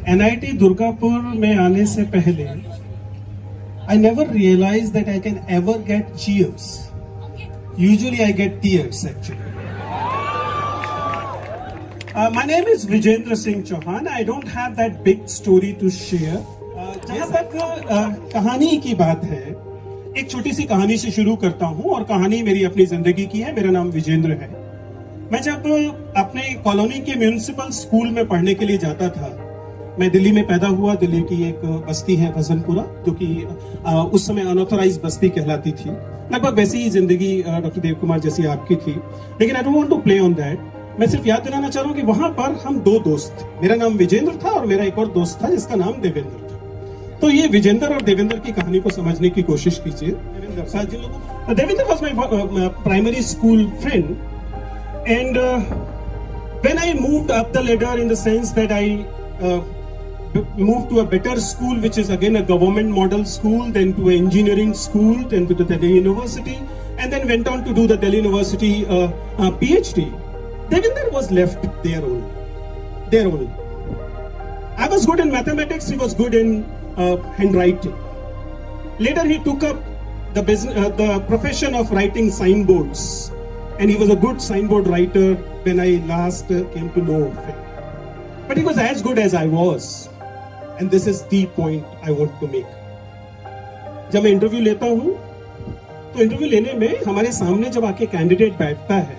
NIT Durgapur में आने से पहले I never realized that I can ever get cheers. Usually I get tears actually. My name is Vijendra Singh Chauhan. I don't have that big story to share. जहाँ तक कहानी की बात है, एक छोटी सी कहानी से शुरू करता हूँ और कहानी मेरी अपनी जिंदगी की है। मेरा नाम विजेंद्र है। मैं जब अपने कॉलोनी के म्यूनिसिपल स्कूल में पढ़ने के लिए जाता था, मैं दिल्ली में पैदा हुआ। दिल्ली की एक बस्ती है भजनपुरा, जो कि उस समय अनऑथराइज बस्ती कहलाती थी। लगभग वैसी ही जिंदगी डॉक्टर देव कुमार जैसी आपकी थी, लेकिन I don't want to play on that. मैं सिर्फ याद दिलाना चाह रहा हूँ कि वहां पर हम दो दोस्त थे। मेरा नाम विजेंद्र था और मेरा एक और दोस्त था जिसका नाम देवेंद्र था। तो ये विजेंद्र और देवेंद्र की कहानी को समझने की कोशिश कीजिए। Devendra was my primary school friend, and when I moved up the ladder in the sense that I moved to a better school, which is again a government model school, then to an engineering school, then to the Delhi University, and then went on to do the Delhi University PhD. Devinder was left there only. I was good in mathematics, he was good in handwriting. Later he took up the profession of writing signboards, and he was a good signboard writer when I last came to know him. But he was as good as I was. And this is the point I want to make. जब मैं interview लेता हूं, तो interview लेने में हमारे सामने जब आके कैंडिडेट बैठता है,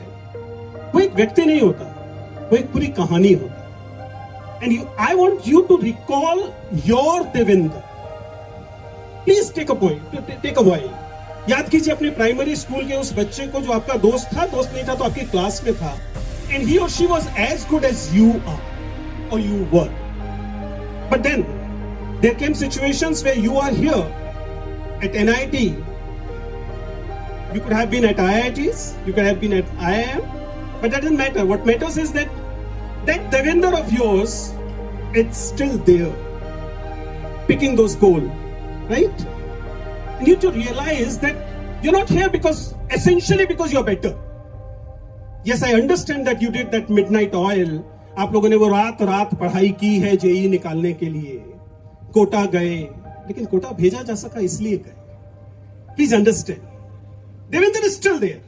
वो एक व्यक्ति नहीं होता, वो एक पूरी कहानी होता है। And I want you to recall your Devinder. Please take a while. याद कीजिए अपने प्राइमरी स्कूल के उस बच्चे को जो आपका दोस्त था, दोस्त नहीं था तो आपकी क्लास में था, and he or she was as good as you are or you were. But then there came situations where you are here at NIT. You could have been at IITs, you could have been at IIM, but that doesn't matter. What matters is that Devinder of yours, it's still there, picking those goals, right? You need to realize that you're not here essentially because you're better. Yes, I understand that you did that midnight oil. आप लोगों ने वो रात पढ़ाई की है JEE निकालने के लिए, कोटा गए, लेकिन कोटा भेजा जा सका इसलिए गए। Please understand, Devendra is still there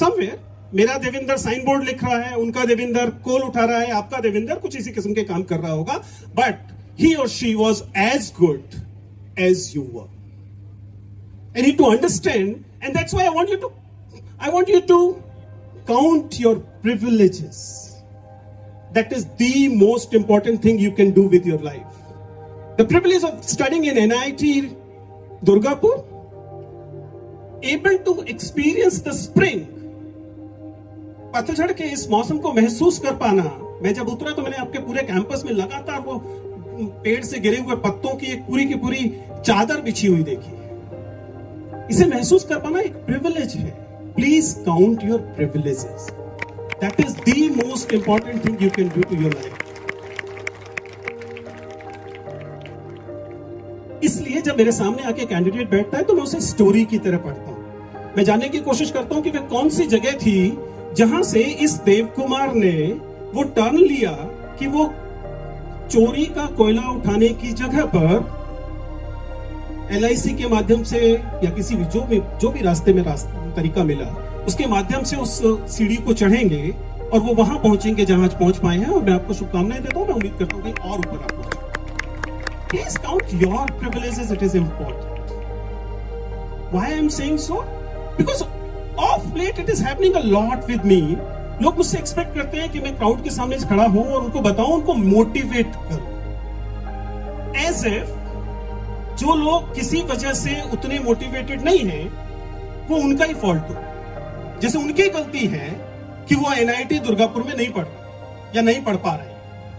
somewhere. मेरा देवेंद्र साइन बोर्ड लिख रहा है, उनका देवेंद्र कोल उठा रहा है, आपका देवेंद्र कुछ इसी किस्म के काम कर रहा होगा, but he or she was as good as you were. I need to understand, and that's why I want you to count your privileges. That is the most important thing you can do with your life. The privilege of studying in NIT Durgapur, able to experience the spring. पतझड़ के इस मौसम को महसूस कर पाना। मैं जब उतरा तो मैंने आपके पूरे कैंपस में लगातार वो पेड़ से गिरे हुए पत्तों की एक पूरी की पूरी चादर बिछी हुई देखी। इसे महसूस कर पाना एक प्रिविलेज है। Please count your privileges. That is the most important thing you can do to your life. इसलिए जब मेरे सामने आके कैंडिडेट बैठता है तो मैं उसे स्टोरी की तरह पढ़ता हूं। मैं जानने की कोशिश करता हूं कि वह कौन सी जगह थी जहां से इस देव कुमार ने वो टर्न लिया कि वो चोरी का कोयला उठाने की जगह पर LIC के माध्यम से या किसी भी जो भी रास्ते में तरीका मिला, उसके माध्यम से उस सीढ़ी को चढ़ेंगे और वो वहां पहुंचेंगे जहां आज पहुंच पाए हैं। और मैं आपको शुभकामनाएं देता हूं। मैं उम्मीद करता हूं कि और ऊपर आप पहुंचे। Please count your privileges, it is important. Why I am saying so? Because of let it is happening a lot with me. लोग मुझसे एक्सपेक्ट करते हैं कि मैं क्राउड के सामने खड़ा हूं और उनको बताऊं, उनको मोटिवेट करूं, एज इफ जो लोग किसी वजह से उतने मोटिवेटेड नहीं है वो उनका ही फॉल्ट हो। जैसे उनकी गलती है कि वो NIT दुर्गापुर में नहीं पढ़ या नहीं पढ़ पा रहे।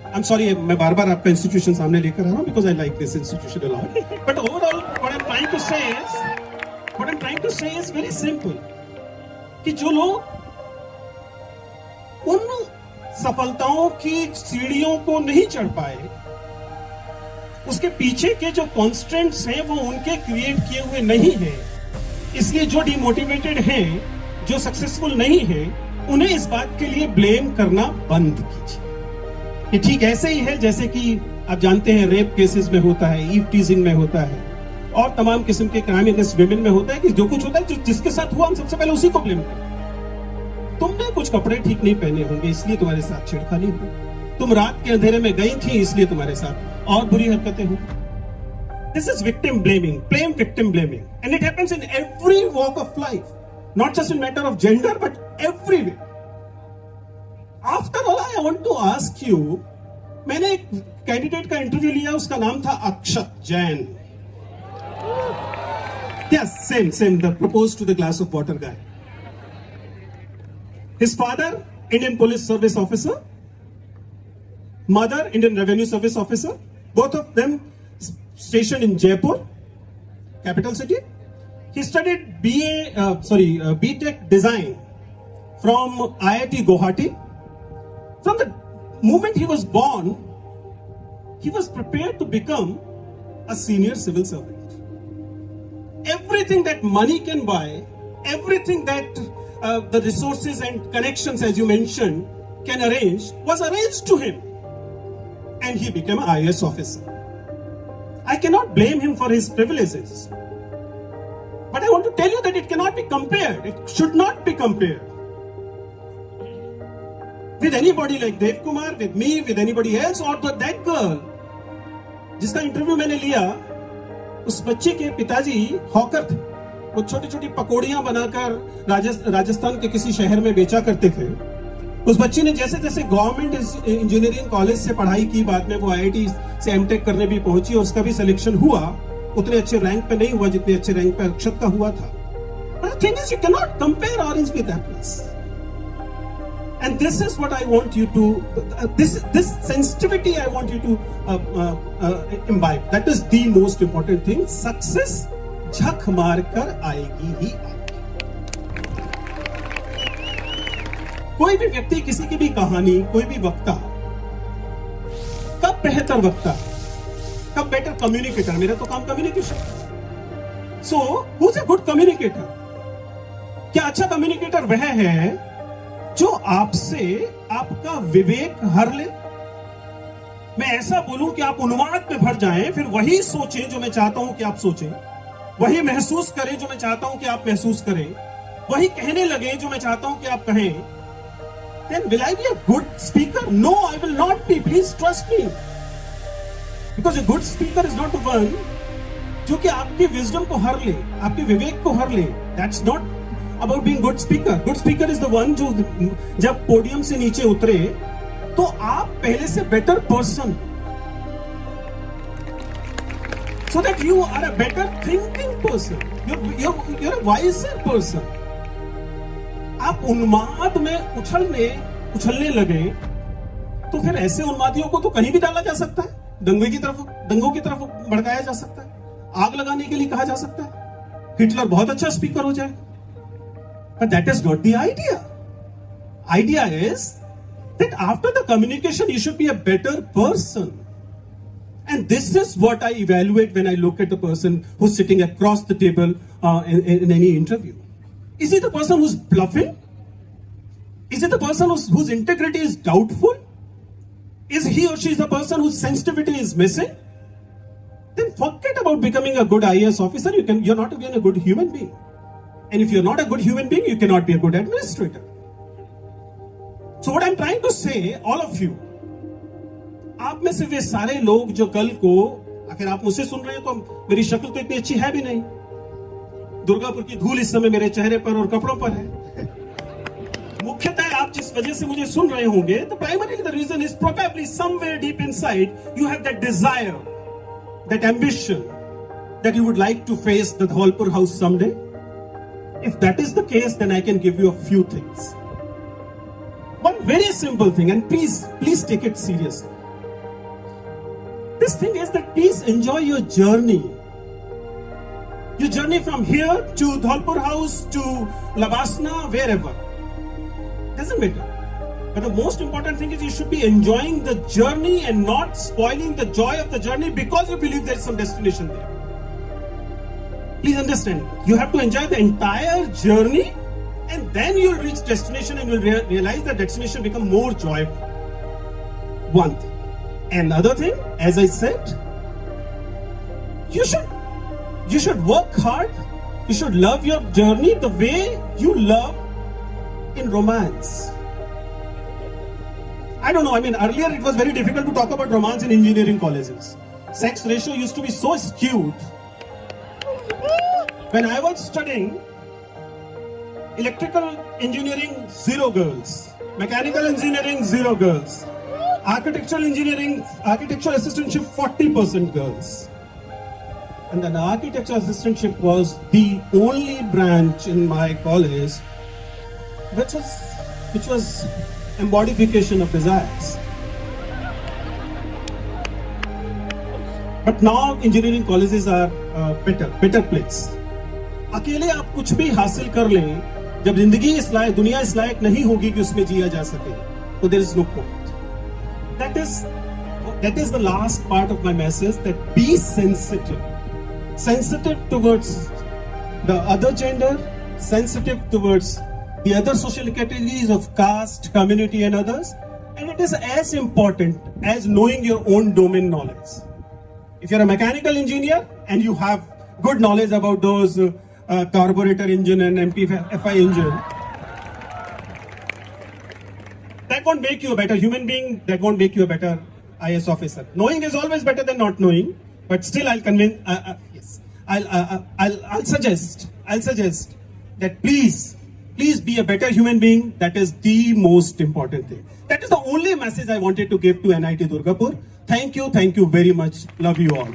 आई एम सॉरी, मैं बार बार आपका इंस्टीट्यूशन सामने लेकर आ रहा हूं because I like this institution a lot, but overall what I am trying to say is very simple, कि जो लोग उन सफलताओं की सीढ़ियों को नहीं चढ़ पाए, उसके पीछे के जो कॉन्स्टेंट्स हैं वो उनके क्रिएट किए हुए नहीं हैं। इसलिए जो डिमोटिवेटेड हैं, जो सक्सेसफुल नहीं है, उन्हें इस बात के लिए ब्लेम करना बंद कीजिए। ये ठीक ऐसे ही है जैसे कि आप जानते हैं रेप केसेस में होता है, ईव टीजिंग में होता है, और तमाम किस्म के क्राइम अगेंस्ट विमेन में होता है कि जो कुछ होता है जिसके साथ हुआ हम सबसे पहले उसी को ब्लेम करते हैं। तुमने कुछ कपड़े ठीक नहीं पहने होंगे इसलिए तुम्हारे साथ छेड़खानी हुई, तुम रात के अंधेरे में गई थी इसलिए तुम्हारे साथ और बुरी हरकतें हुई। This is victim blaming, plain victim blaming, and it happens in every walk of life, not just in matter of gender, but everywhere. After all, I want to ask you, मैंने एक कैंडिडेट का interview लिया, उसका नाम था अक्षत Jain. Yes, same, the proposed to the glass of water guy. His father, Indian Police Service officer, mother, Indian Revenue Service officer, both of them stationed in Jaipur, capital city. He studied BTech design from IIT Guwahati. From the moment he was born, he was prepared to become a senior civil servant. Everything that money can buy, everything that the resources and connections, as you mentioned, can arrange, was arranged to him. And he became an IAS officer. I cannot blame him for his privileges. But I want to tell you that it cannot be compared. It should not be compared with anybody like Dev Kumar, with me, with anybody else, or that girl. जिसका interview मैंने लिया, उस बच्चे के पिताजी hawker थे. वो छोटी छोटी पकौड़ियां बनाकर राजस्थान के किसी शहर में बेचा करते थे. उस बच्ची ने जैसे जैसे गवर्नमेंट इंजीनियरिंग कॉलेज से पढ़ाई की, बाद में वो आईआईटी से एमटेक करने भी पहुंची और उसका भी सिलेक्शन हुआ. उतने अच्छे रैंक पे नहीं हुआ जितने अच्छे रैंक पे अक्षत का हुआ था. But the thing is, you cannot compare orange with apples. And this is what I want you to, this sensitivity I want you to imbibe. That is the most important thing. Success झक मार कर आएगी ही आएगी. कोई भी व्यक्ति, किसी की भी कहानी, कोई भी वक्ता, कब बेहतर वक्ता, कब बेटर कम्युनिकेटर? मेरा तो काम communication. So who is a good communicator? क्या अच्छा कम्युनिकेटर वह है जो आपसे आपका विवेक हर ले? मैं ऐसा बोलूं कि आप उन्माद में भर जाएं, फिर वही सोचें जो मैं चाहता हूं कि आप सोचें, वही महसूस करें जो मैं चाहता हूं कि आप महसूस करें, वही कहने लगे जो मैं चाहता हूं कि आप कहें. Then will I be a good speaker? No, I will not be. Please trust me. Because a good speaker is not the one जो कि आपकी wisdom को हर ले, आपके विवेक को हर ले. That's not about being good speaker. Good speaker is the one जो जब पोडियम से नीचे उतरे तो आप पहले से better person, so that you are a better thinking person. You're a wiser person. आप उन्माद में उछलने लगे तो फिर ऐसे उन्मादियों को तो कहीं भी डाला जा सकता है. दंगों की तरफ भड़काया जा सकता है, आग लगाने के लिए कहा जा सकता है. हिटलर बहुत अच्छा स्पीकर हो जाएगा. But that is not the idea. Idea is that after the communication you should be a better person. And this is what I evaluate when I look at the person who's sitting across the table in any interview. Is he the person who's bluffing? Is it the person whose integrity is doubtful? Is he or she the person whose sensitivity is missing? Then forget about becoming a good IAS officer. You're not even a good human being. And if you're not a good human being, you cannot be a good administrator. So what I'm trying to say, all of you, आप में से वे सारे लोग जो कल को, अगर आप मुझसे सुन रहे हैं तो मेरी शक्ल तो इतनी अच्छी है भी नहीं. दुर्गापुर की धूल इस समय मेरे चेहरे पर और कपड़ों पर है. मुख्यतः आप जिस वजह से मुझे सुन रहे होंगे, तो primarily the reason is probably somewhere deep inside you have that desire, that ambition that you would like to face the Dholpur house someday. If that is the case, then I can give you a few things. One very simple thing, and please take it seriously. This thing is that please enjoy your journey. Your journey from here to Dholpur house to Labasna, wherever. Doesn't matter. But the most important thing is you should be enjoying the journey and not spoiling the joy of the journey because you believe there is some destination there. Please understand, you have to enjoy the entire journey and then you'll reach destination and you'll realize that destination become more joyful. one thing. Another thing, as I said, you should work hard. You should love your journey the way you love in romance. I don't know, I mean, earlier it was very difficult to talk about romance in engineering colleges. Sex ratio used to be so skewed. When I was studying, electrical engineering, 0 girls. Mechanical engineering, 0 girls. Architectural engineering, architectural assistantship, 40% girls. And then architecture assistantship was the only branch in my college which was embodification of desires. But now engineering colleges are better place. अकेले आप कुछ भी हासिल कर लें, जब जिंदगी इस लायक, दुनिया इस लायक नहीं होगी कि उसमें जिया जा सके, तो there is no point. That is the last part of my message, that be sensitive. Sensitive towards the other gender, sensitive towards the other social categories of caste, community and others. And it is as important as knowing your own domain knowledge. If you're a mechanical engineer and you have good knowledge about those carburetor engine and MPFI engine, that won't make you a better human being, that won't make you a better IS officer. Knowing is always better than not knowing, but still I'll convince, I'll suggest that please be a better human being. That is the most important thing. That is the only message I wanted to give to NIT Durgapur. Thank you very much. Love you all.